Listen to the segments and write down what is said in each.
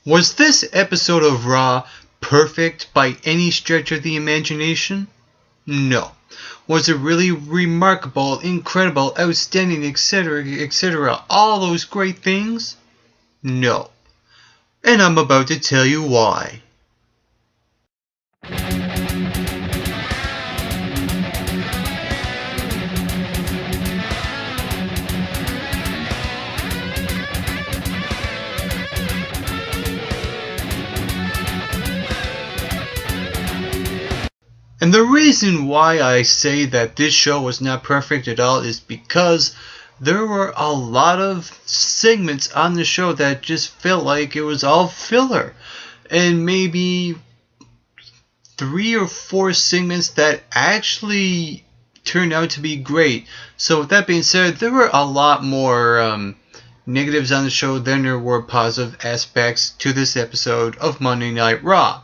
Was this episode of Raw perfect by any stretch of the imagination? No. Was it really remarkable, incredible, outstanding, etc., etc., all those great things? No. And I'm about to tell you why. And the reason why I say that this show was not perfect at all is because there were a lot of segments on the show that just felt like it was all filler. And maybe 3 or 4 segments that actually turned out to be great. So with that being said, there were a lot more negatives on the show than there were positive aspects to this episode of Monday Night Raw.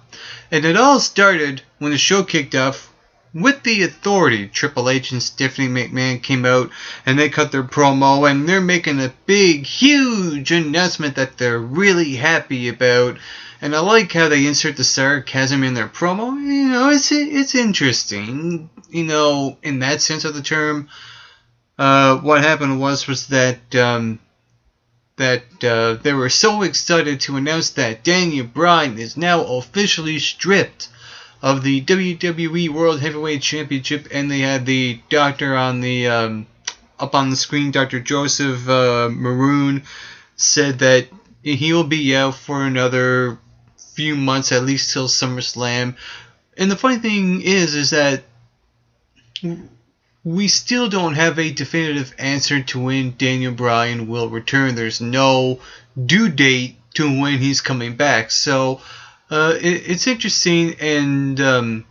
And it all started when the show kicked off with the Authority. Triple H and Stephanie McMahon came out and they cut their promo and they're making a big, huge announcement that they're really happy about. And I like how they insert the sarcasm in their promo. You know, it's interesting. You know, in that sense of the term. What happened was that they were so excited to announce that Daniel Bryan is now officially stripped of the WWE World Heavyweight Championship, and they had the doctor on the up on the screen. Dr. Joseph Maroon said that he will be out for another few months, at least till SummerSlam. And the funny thing is that we still don't have a definitive answer to when Daniel Bryan will return. There's no due date to when he's coming back. So it's interesting and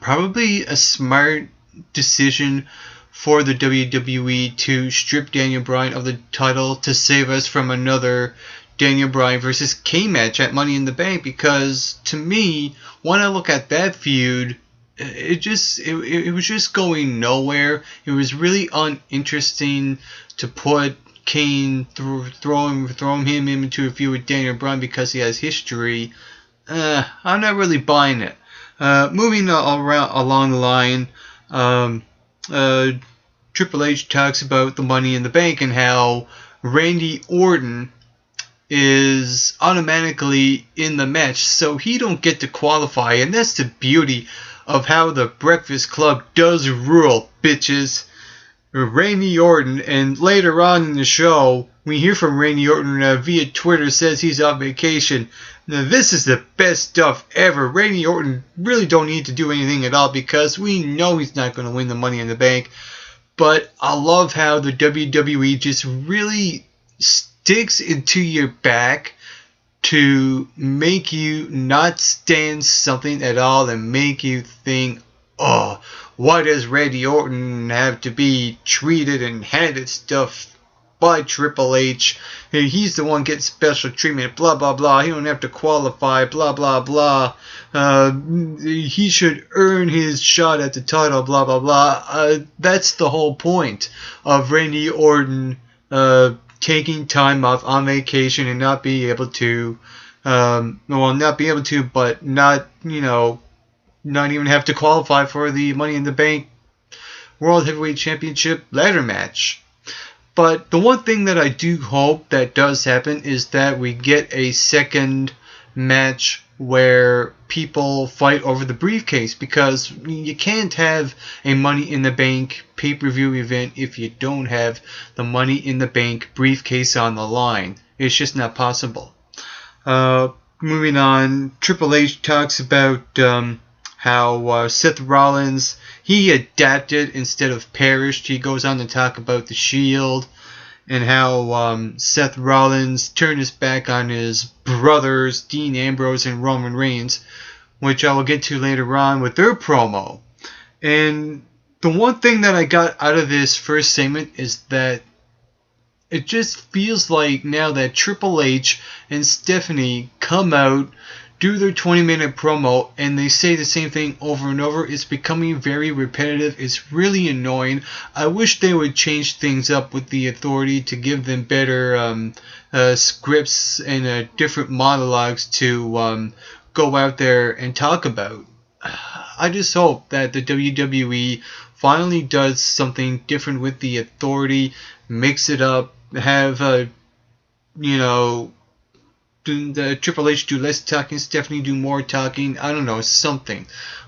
probably a smart decision for the WWE to strip Daniel Bryan of the title to save us from another Daniel Bryan versus Kane match at Money in the Bank. Because to me, when I look at that feud, it was just going nowhere. It was really uninteresting to put Kane throw him into a feud with Daniel Bryan because he has history. I'm not really buying it. Moving along the line, Triple H talks about the Money in the Bank and how Randy Orton is automatically in the match, so he don't get to qualify, and that's the beauty of how the Breakfast Club does rule, bitches. Randy Orton, and later on in the show, we hear from Randy Orton via Twitter, says he's on vacation. Now this is the best stuff ever. Randy Orton really don't need to do anything at all because we know he's not going to win the Money in the Bank. But I love how the WWE just really sticks into your back to make you not stand something at all and make you think, oh, why does Randy Orton have to be treated and handed stuff by Triple H? He's the one getting special treatment, blah, blah, blah. He don't have to qualify, blah, blah, blah. He should earn his shot at the title, blah, blah, blah. That's the whole point of Randy Orton taking time off on vacation and not be able to, not be able to, but not even have to qualify for the Money in the Bank World Heavyweight Championship ladder match. But the one thing that I do hope that does happen is that we get a second match where people fight over the briefcase, because you can't have a Money in the Bank pay-per-view event if you don't have the Money in the Bank briefcase on the line. It's just not possible. Moving on, Triple H talks about how Seth Rollins, he adapted instead of perished. He goes on to talk about the Shield and how Seth Rollins turned his back on his brothers, Dean Ambrose and Roman Reigns, which I will get to later on with their promo. And the one thing that I got out of this first segment is that it just feels like now that Triple H and Stephanie come out do their 20-minute promo and they say the same thing over and over. It's becoming very repetitive. It's really annoying. I wish they would change things up with the Authority to give them better scripts and different monologues to go out there and talk about. I just hope that the WWE finally does something different with the Authority, mix it up, have the Triple H do less talking, Stephanie do more talking. I don't know, something.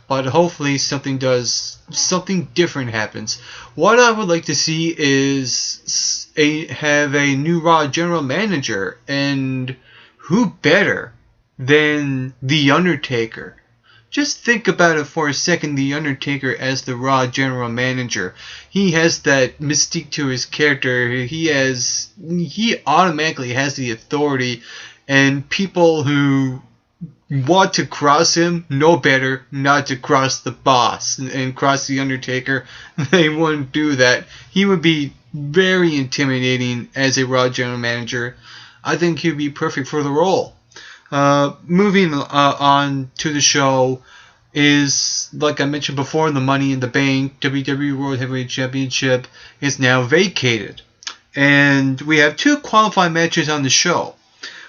But hopefully something different happens. What I would like to see is have a new Raw general manager, and who better than The Undertaker? Just think about it for a second, The Undertaker as the Raw general manager. He has that mystique to his character. He automatically has the authority, and people who want to cross him know better not to cross the boss and cross The Undertaker. They wouldn't do that. He would be very intimidating as a Raw general manager. I think he would be perfect for the role. Moving on to the show is, like I mentioned before, the Money in the Bank WWE World Heavyweight Championship is now vacated. And we have two qualifying matches on the show.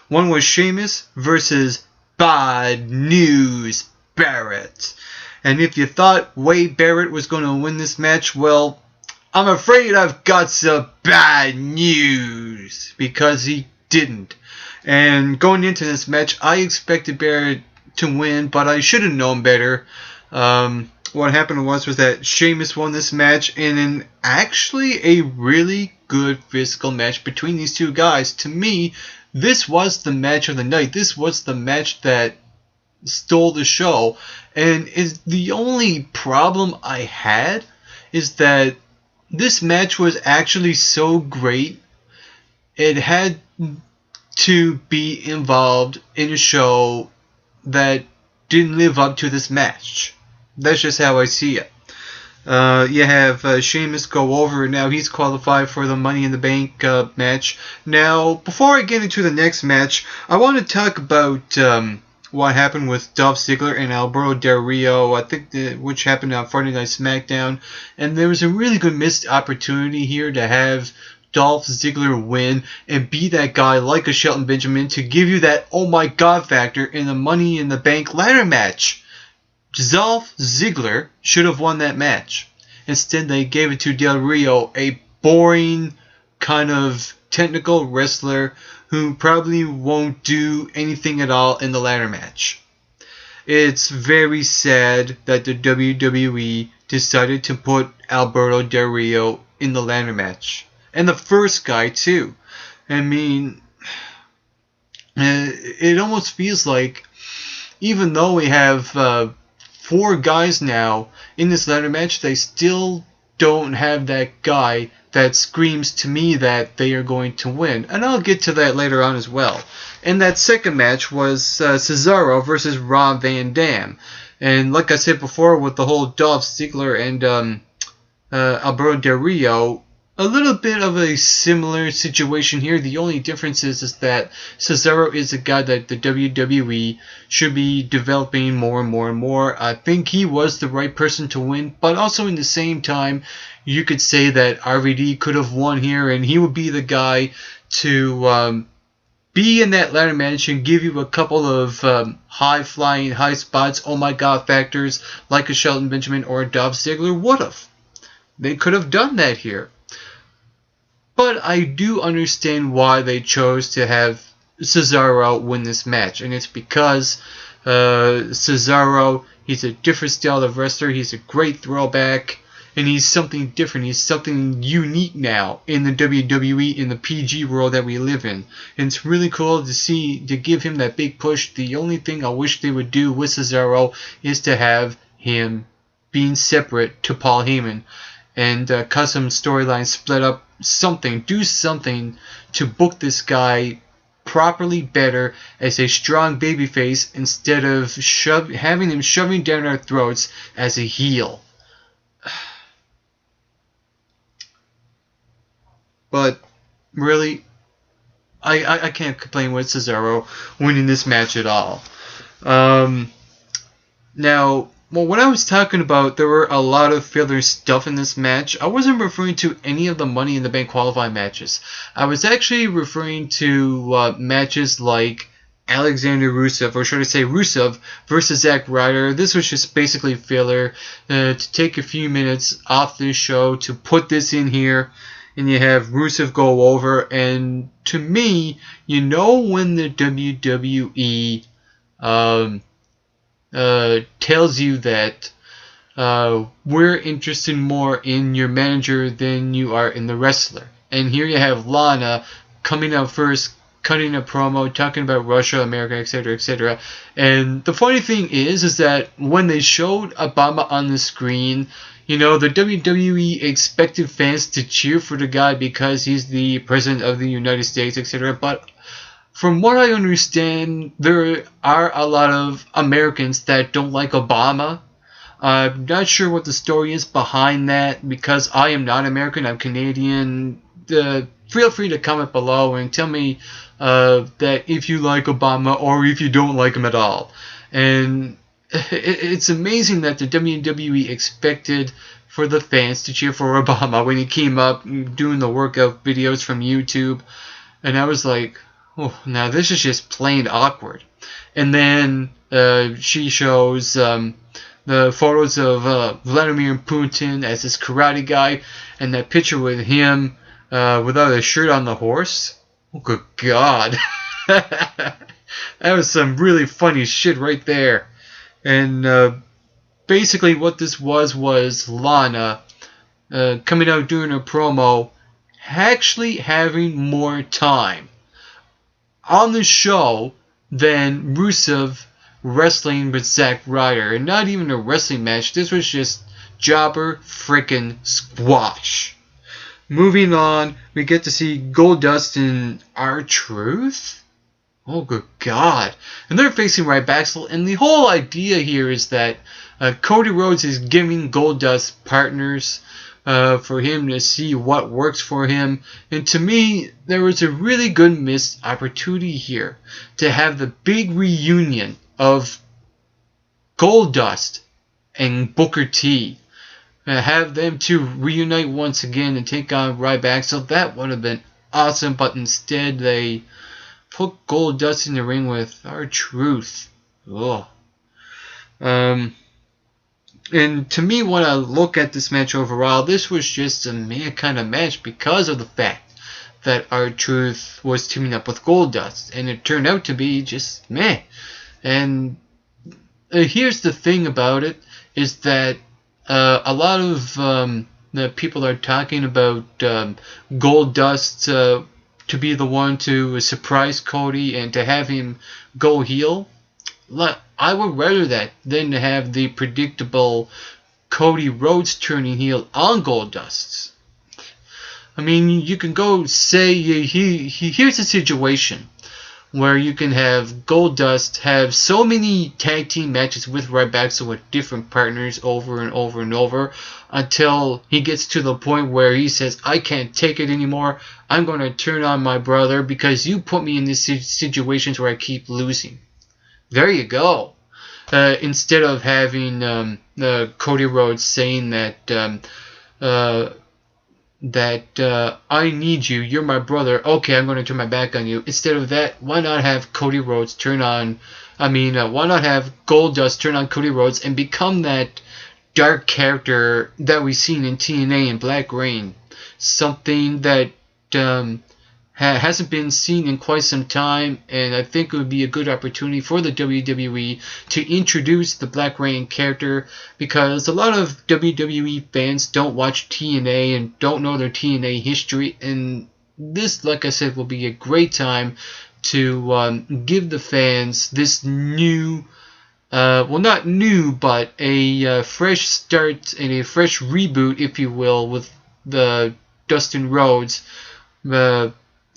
One was Sheamus versus Bad News Barrett. And if you thought Wade Barrett was going to win this match, well, I'm afraid I've got some bad news, because he didn't. And going into this match, I expected Barrett to win, but I should have known better. What happened was that Sheamus won this match, and in actually a really good physical match between these two guys. To me, this was the match of the night. This was the match that stole the show. And is the only problem I had is that this match was actually so great, it had to be involved in a show that didn't live up to this match. That's just how I see it. You have Sheamus go over, and now he's qualified for the Money in the Bank match. Now, before I get into the next match, I want to talk about what happened with Dolph Ziggler and Alberto Del Rio, I think which happened on Friday Night SmackDown. And there was a really good missed opportunity here to have Dolph Ziggler win and be that guy like a Shelton Benjamin to give you that oh my god factor in the Money in the Bank ladder match. Dolph Ziggler should have won that match. Instead, they gave it to Del Rio, a boring kind of technical wrestler who probably won't do anything at all in the ladder match. It's very sad that the WWE decided to put Alberto Del Rio in the ladder match. And the first guy, too. I mean, it almost feels like, even though we have 4 guys now in this ladder match, they still don't have that guy that screams to me that they are going to win. And I'll get to that later on as well. And that second match was Cesaro versus Rob Van Dam. And like I said before, with the whole Dolph Ziggler and Alberto Del Rio, a little bit of a similar situation here. The only difference is that Cesaro is a guy that the WWE should be developing more and more and more. I think he was the right person to win, but also in the same time, you could say that RVD could have won here, and he would be the guy to be in that ladder match and give you a couple of high-flying, high spots, oh my god factors, like a Shelton Benjamin or a Dolph Ziggler would have. They could have done that here. But I do understand why they chose to have Cesaro win this match. And it's because Cesaro, he's a different style of wrestler. He's a great throwback. And he's something different. He's something unique now in the WWE, in the PG world that we live in. And it's really cool to give him that big push. The only thing I wish they would do with Cesaro is to have him being separate to Paul Heyman. And cut some storylines, split up, something. Do something to book this guy properly better as a strong babyface instead of having him shoving down our throats as a heel. But really, I can't complain with Cesaro winning this match at all. Um, Now, well, when I was talking about there were a lot of filler stuff in this match, I wasn't referring to any of the Money in the Bank qualifying matches. I was actually referring to matches like Alexander Rusev, or should I say Rusev versus Zack Ryder. This was just basically filler to take a few minutes off this show to put this in here, and you have Rusev go over. And to me, you know when the WWE tells you that we're interested more in your manager than you are in the wrestler. And here you have Lana coming out first, cutting a promo, talking about Russia, America, etc., etc. And the funny thing is that when they showed Obama on the screen, you know, the WWE expected fans to cheer for the guy because he's the president of the United States, etc. But from what I understand, there are a lot of Americans that don't like Obama. I'm not sure what the story is behind that because I am not American, I'm Canadian. Feel free to comment below and tell me that if you like Obama or if you don't like him at all. And it's amazing that the WWE expected for the fans to cheer for Obama when he came up doing the workout videos from YouTube. And I was like, oh, now this is just plain awkward. And then she shows the photos of Vladimir Putin as this karate guy, and that picture with him without a shirt on the horse. Oh, good God. That was some really funny shit right there. And basically what this was Lana coming out doing a promo, actually having more time on the show than Rusev wrestling with Zack Ryder. And not even a wrestling match. This was just jobber frickin' squash. Moving on, we get to see Goldust and R-Truth. Oh, good God. And they're facing Ryback. And the whole idea here is that Cody Rhodes is giving Goldust partners for him to see what works for him. And to me, there was a really good missed opportunity here to have the big reunion of Goldust and Booker T. Have them two reunite once again and take on Ryback. So that would have been awesome, but instead they put Goldust in the ring with R-Truth. Ugh. And to me, when I look at this match overall, this was just a meh kind of match because of the fact that R-Truth was teaming up with Goldust, and it turned out to be just meh. And here's the thing about it, is that a lot of the people are talking about Goldust to be the one to surprise Cody and to have him go heel. I would rather that than to have the predictable Cody Rhodes turning heel on Goldust. I mean, you can go say here's a situation where you can have Goldust have so many tag team matches with Ryback with different partners over and over and over until he gets to the point where he says, I can't take it anymore. I'm going to turn on my brother because you put me in these situations where I keep losing. There you go. Instead of having Cody Rhodes saying that I need you, you're my brother, okay, I'm going to turn my back on you. Instead of that, why not have Cody Rhodes why not have Goldust turn on Cody Rhodes and become that dark character that we've seen in TNA and Black Reign? Something that hasn't been seen in quite some time, and I think it would be a good opportunity for the WWE to introduce the Black Reign character, because a lot of WWE fans don't watch TNA and don't know their TNA history, and this, like I said, will be a great time to give the fans this new, well, not new, but a fresh start and a fresh reboot, if you will, with the Dustin Rhodes,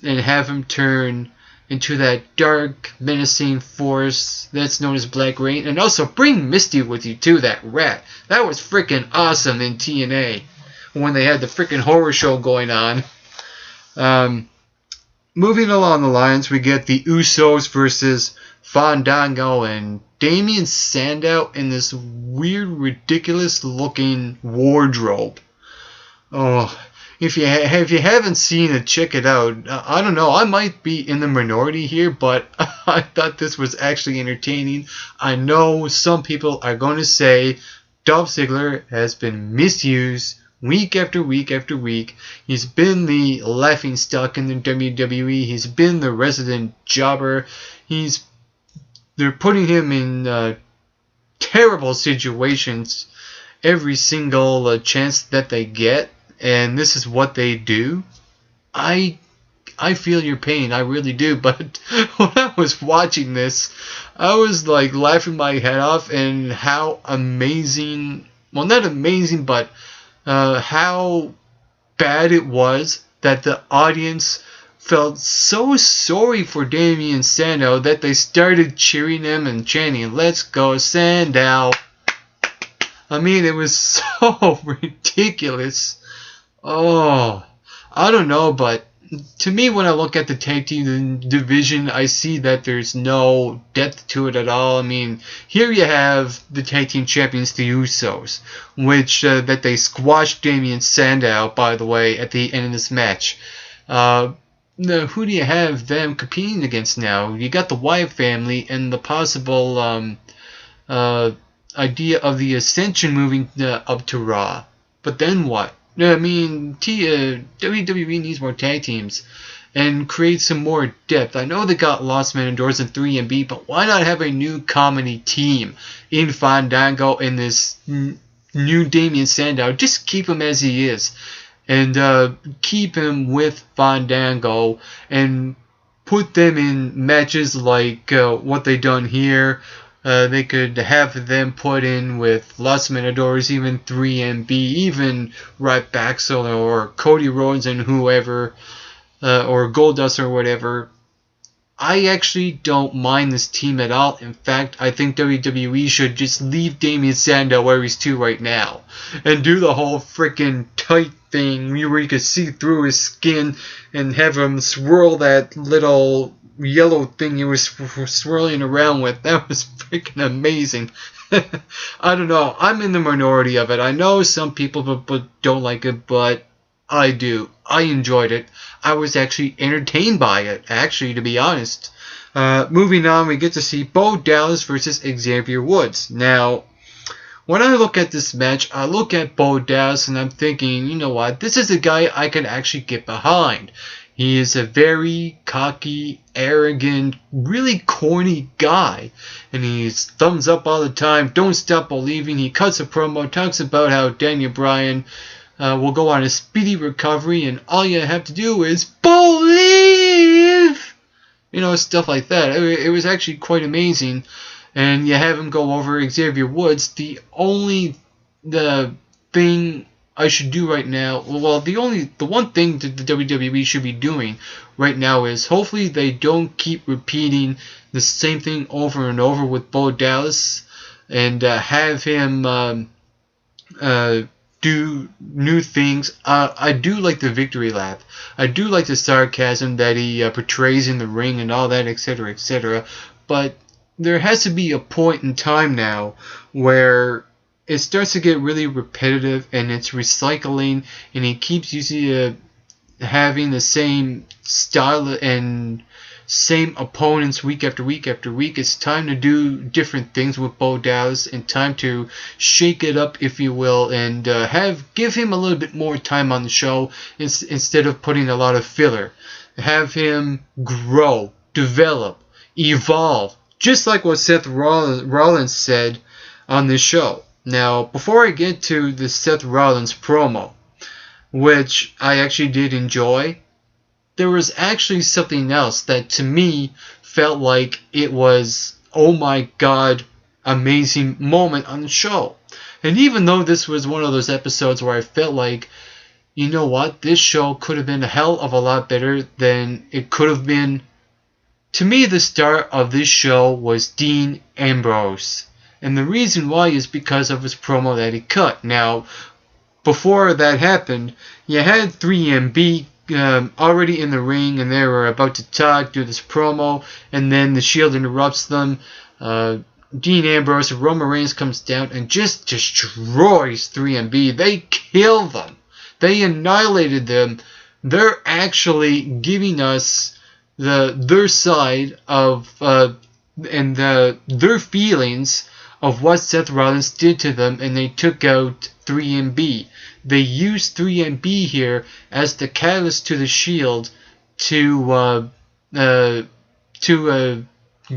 and have him turn into that dark, menacing force that's known as Black Reign. And also bring Misty with you too, that rat. That was freaking awesome in TNA when they had the freaking horror show going on. Moving along the lines, we get the Usos versus Fandango and Damien Sandow in this weird, ridiculous looking wardrobe. Oh, if you haven't seen it, check it out. I don't know, I might be in the minority here, but I thought this was actually entertaining. I know some people are going to say Dolph Ziggler has been misused week after week after week. He's been the laughingstock in the WWE. He's been the resident jobber. They're putting him in terrible situations every single chance that they get, and this is what they do. I feel your pain, I really do. But when I was watching this, I was like laughing my head off, and how amazing, well, not amazing, but how bad it was that the audience felt so sorry for Damien Sandow that they started cheering him and chanting, "Let's go Sandow." I mean, it was so ridiculous. Oh, I don't know, but to me, when I look at the tag team division, I see that there's no depth to it at all. I mean, here you have the tag team champions, the Usos, which that they squashed Damien Sandow, by the way, at the end of this match. Who do you have them competing against now? You got the Wyatt family and the possible idea of the Ascension moving up to Raw. But then what? I mean, WWE needs more tag teams and create some more depth. I know they got Lost Matadors and 3MB, but why not have a new comedy team in Fandango and this new Damien Sandow? Just keep him as he is, and keep him with Fandango and put them in matches like what they done here. They could have them put in with Los Matadors, even 3MB, even Ryback or Cody Rhodes and whoever, or Goldust or whatever. I actually don't mind this team at all. In fact, I think WWE should just leave Damien Sandow where he's to right now and do the whole freaking tight thing where you could see through his skin and have him swirl that little yellow thing he was swirling around with. That was freaking amazing. I don't know. I'm in the minority of it. I know some people but don't like it, but I do. I enjoyed it. I was actually entertained by it, actually, to be honest. Moving on, we get to see Bo Dallas versus Xavier Woods. Now, when I look at this match, I look at Bo Dallas and I'm thinking, you know what? This is a guy I can actually get behind. He is a very cocky, arrogant, really corny guy. And he's thumbs up all the time, don't stop believing. He cuts a promo, talks about how Daniel Bryan will go on a speedy recovery and all you have to do is believe. You know, stuff like that. It was actually quite amazing. And you have him go over Xavier Woods. The thing I should do right now, well, the one thing that the WWE should be doing right now is hopefully they don't keep repeating the same thing over and over with Bo Dallas, and have him do new things. I do like the victory lap. I do like the sarcasm that he portrays in the ring and all that, etc., etc. But there has to be a point in time now where it starts to get really repetitive and it's recycling, and he keeps using having the same style and same opponents week after week after week. It's time to do different things with Bo Dallas and time to shake it up, if you will, and give him a little bit more time on the show instead of putting a lot of filler. Have him grow, develop, evolve, just like what Seth Rollins said on this show. Now, before I get to the Seth Rollins promo, which I actually did enjoy, there was actually something else that to me felt like it was, oh my god, amazing moment on the show. And even though this was one of those episodes where I felt like, you know what, this show could have been a hell of a lot better than it could have been. To me, the star of this show was Dean Ambrose. And the reason why is because of his promo that he cut. Now, before that happened, you had 3MB already in the ring, and they were about to talk, do this promo, and then the Shield interrupts them. Dean Ambrose and Roman Reigns comes down and just destroys 3MB. They kill them. They annihilated them. They're actually giving us their side of their feelings of what Seth Rollins did to them, and they took out 3MB. They used 3MB here as the catalyst to the Shield to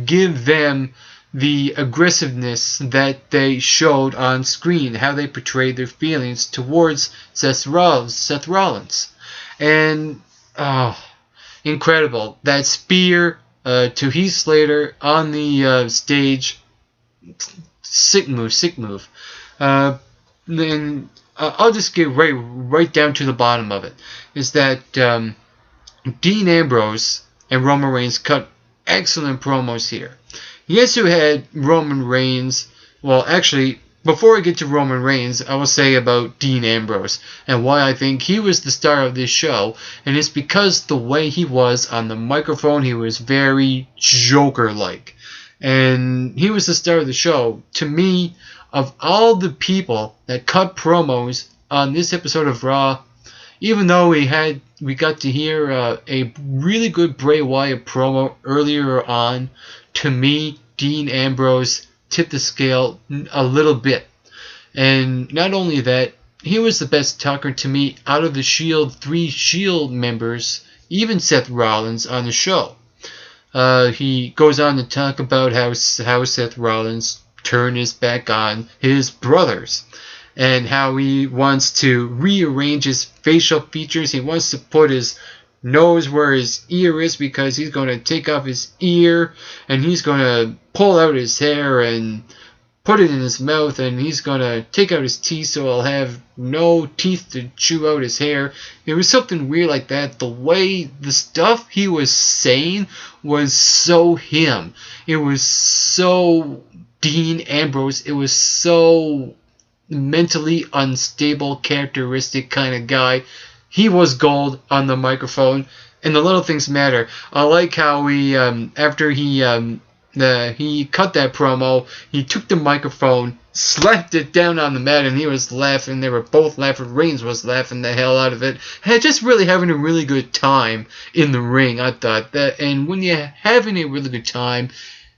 give them the aggressiveness that they showed on screen, how they portrayed their feelings towards Seth Rollins. And incredible. That spear to Heath Slater on the stage, sick move. Then I'll just get right down to the bottom of it, is that Dean Ambrose and Roman Reigns cut excellent promos here. Yes, you had Roman Reigns. Well, actually, before I get to Roman Reigns, I will say about Dean Ambrose and why I think he was the star of this show. And it's because the way he was on the microphone, he was very Joker-like. And he was the star of the show. To me, of all the people that cut promos on this episode of Raw, even though we got to hear a really good Bray Wyatt promo earlier on, to me, Dean Ambrose tipped the scale a little bit. And not only that, he was the best talker to me out of the three Shield members, even Seth Rollins on the show. He goes on to talk about how Seth Rollins turned his back on his brothers, and how he wants to rearrange his facial features. He wants to put his nose where his ear is, because he's going to take off his ear, and he's going to pull out his hair and put it in his mouth, and he's going to take out his teeth so he'll have no teeth to chew out his hair. It was something weird like that. The way the stuff he was saying was so him. It was so Dean Ambrose. It was so mentally unstable, characteristic kind of guy. He was gold on the microphone, and the little things matter. I like how he, after he cut that promo, he took the microphone, slapped it down on the mat, and he was laughing. They were both laughing. Reigns was laughing the hell out of it. Just really having a really good time in the ring, I thought. And when you're having a really good time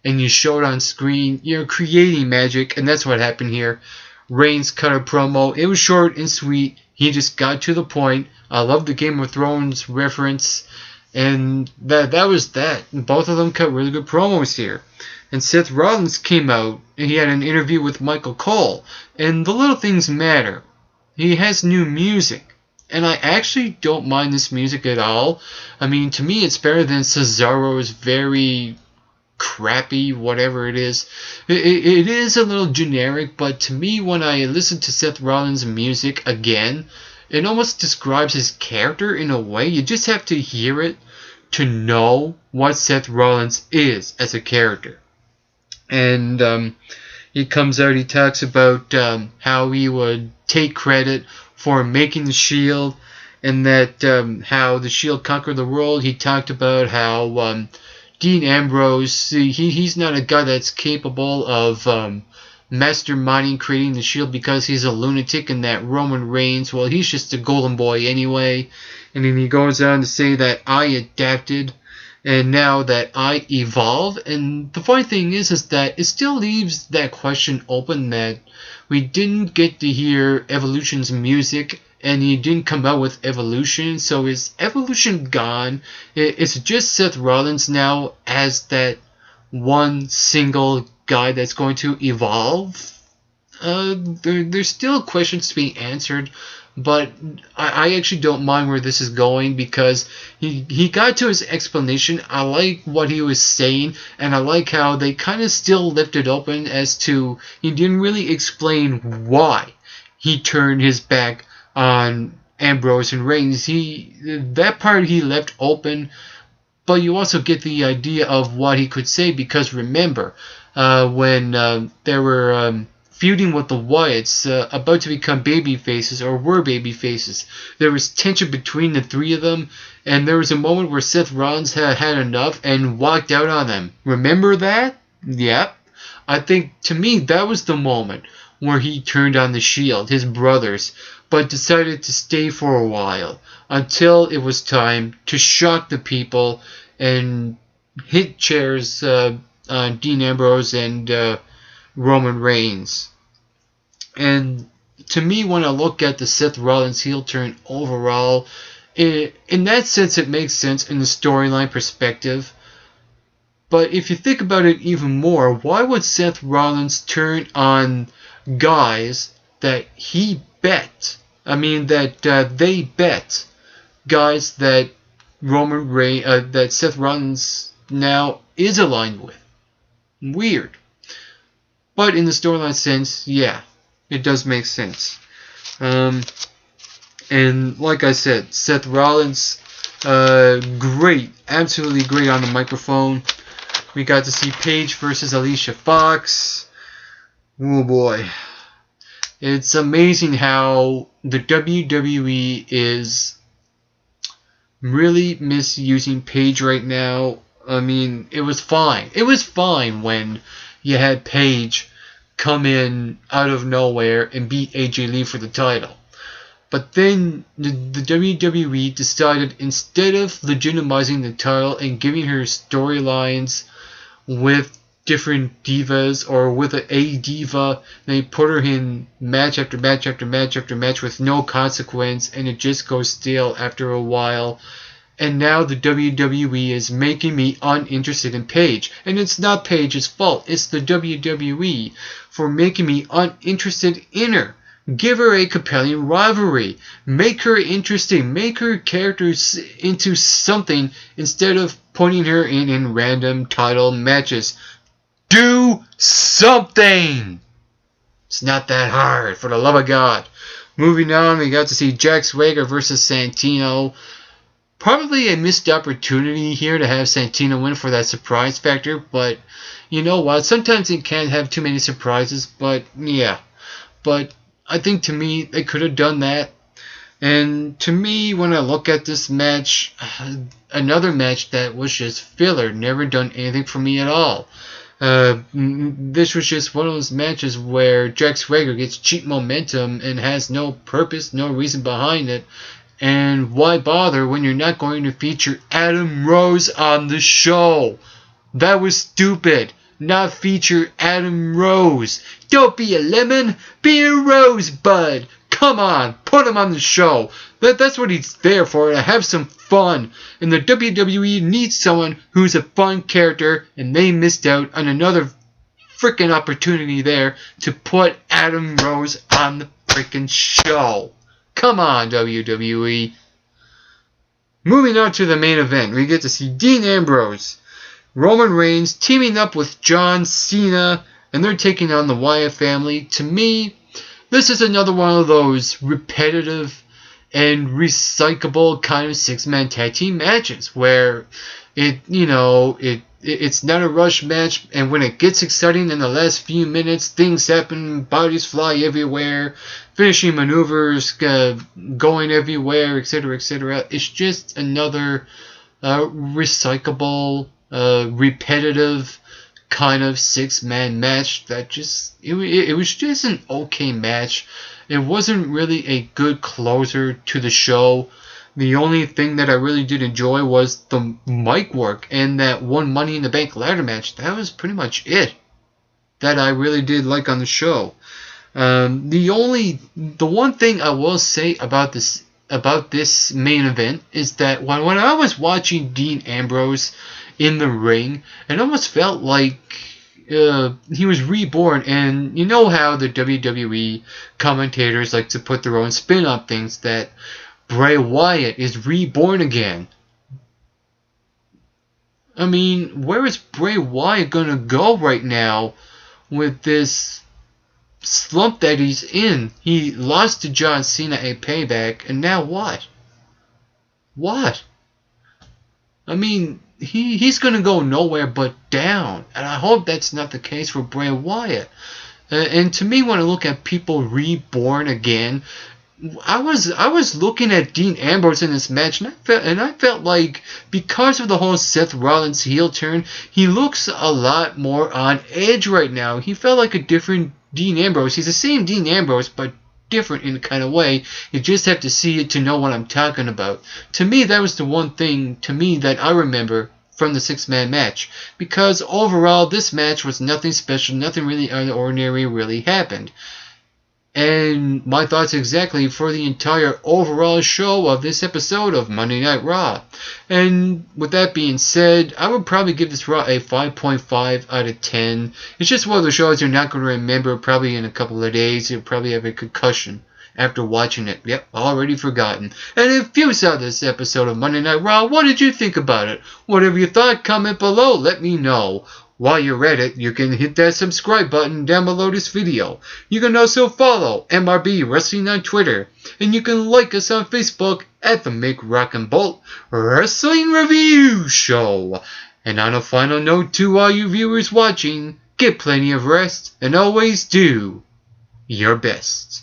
and you show it on screen, you're creating magic, and that's what happened here. Reigns cut a promo. It was short and sweet. He just got to the point. I love the Game of Thrones reference. And that was that. Both of them cut really good promos here. And Seth Rollins came out, and he had an interview with Michael Cole. And the little things matter. He has new music. And I actually don't mind this music at all. I mean, to me, it's better than Cesaro's very crappy, whatever it is. It is a little generic, but to me, when I listen to Seth Rollins' music again, it almost describes his character in a way. You just have to hear it to know what Seth Rollins is as a character. And he comes out, he talks about how he would take credit for making the Shield, and that how the Shield conquered the world. He talked about how Dean Ambrose, he's not a guy that's capable of masterminding creating the Shield because he's a lunatic, and that Roman Reigns, well, he's just a golden boy anyway. And then he goes on to say that I adapted, and now that I evolve. And the funny thing is that it still leaves that question open, that we didn't get to hear Evolution's music, and he didn't come out with Evolution. So is Evolution gone? Is it just Seth Rollins now as that one single guy that's going to evolve? There's still questions to be answered, but I actually don't mind where this is going, because he got to his explanation. I like what he was saying, and I like how they kind of still left it open as to, he didn't really explain why he turned his back on Ambrose and Reigns. That part he left open, but you also get the idea of what he could say, because remember, when they were feuding with the Wyatts, about to become baby faces, or were baby faces, there was tension between the three of them, and there was a moment where Seth Rollins had enough and walked out on them. Remember that? Yep. I think, to me, that was the moment where he turned on the Shield, his brothers, but decided to stay for a while until it was time to shock the people and hit chairs on Dean Ambrose and Roman Reigns. And to me, when I look at the Seth Rollins heel turn overall, in that sense, it makes sense in the storyline perspective. But if you think about it even more, why would Seth Rollins turn on guys that he bet? I mean, that they bet guys that that Seth Rollins now is aligned with. Weird. But in the storyline sense, yeah, it does make sense. And like I said, Seth Rollins, great, absolutely great on the microphone. We got to see Paige versus Alicia Fox. Oh boy. It's amazing how the WWE is really misusing Paige right now. I mean, it was fine. It was fine when you had Paige come in out of nowhere and beat AJ Lee for the title. But then the WWE decided, instead of legitimizing the title and giving her storylines with different divas or with a diva, they put her in match after match after match after match with no consequence, and it just goes stale after a while. And now the WWE is making me uninterested in Paige. And it's not Paige's fault. It's the WWE for making me uninterested in her. Give her a compelling rivalry. Make her interesting. Make her characters into something instead of putting her in random title matches. Do something! It's not that hard, for the love of God. Moving on, we got to see Jack Swagger versus Santino. Probably a missed opportunity here to have Santino win for that surprise factor, but you know what? Sometimes it can't have too many surprises, but yeah. But I think, to me, they could have done that. And to me, when I look at this match, another match that was just filler, never done anything for me at all. This was just one of those matches where Jack Swagger gets cheap momentum and has no purpose, no reason behind it. And why bother when you're not going to feature Adam Rose on the show? That was stupid. Not feature Adam Rose. Don't be a lemon, be a rosebud. Come on, put him on the show. That's what he's there for, to have some fun. And the WWE needs someone who's a fun character, and they missed out on another freaking opportunity there to put Adam Rose on the freaking show. Come on, WWE. Moving on to the main event, we get to see Dean Ambrose, Roman Reigns teaming up with John Cena, and they're taking on the Wyatt family. To me, this is another one of those repetitive and recyclable kind of six-man tag team matches where it's not a rush match, and when it gets exciting in the last few minutes, things happen, bodies fly everywhere, finishing maneuvers going everywhere, etc., etc. It's just another recyclable, repetitive kind of six-man match that it was just an okay match. It wasn't really a good closer to the show. The only thing that I really did enjoy was the mic work and that one Money in the Bank ladder match. That was pretty much it that I really did like on the show. The one thing I will say about this main event is that when I was watching Dean Ambrose in the ring, it almost felt like he was reborn. And you know how the WWE commentators like to put their own spin on things, that Bray Wyatt is reborn again. I mean, where is Bray Wyatt gonna go right now with this slump that he's in? He lost to John Cena at Payback, and now what? What? I mean, he's gonna go nowhere but down, and I hope that's not the case for Bray Wyatt. And to me, when I look at people reborn again, I was looking at Dean Ambrose in this match, and I felt like because of the whole Seth Rollins heel turn, he looks a lot more on edge right now. He felt like a different Dean Ambrose. He's the same Dean Ambrose, but different in a kind of way. You just have to see it to know what I'm talking about. To me, that was the one thing to me that I remember from the six-man match, because overall this match was nothing special, nothing really out of the ordinary really happened. And my thoughts exactly for the entire overall show of this episode of Monday Night Raw. And with that being said, I would probably give this Raw a 5.5 out of 10. It's just one of those shows you're not going to remember probably in a couple of days. You'll probably have a concussion after watching it. Yep, already forgotten. And if you saw this episode of Monday Night Raw, what did you think about it? Whatever you thought, comment below. Let me know. While you're at it, you can hit that subscribe button down below this video. You can also follow MRB Wrestling on Twitter. And you can like us on Facebook at the Make Rockin' Bolt Wrestling Review Show. And on a final note to all you viewers watching, get plenty of rest and always do your best.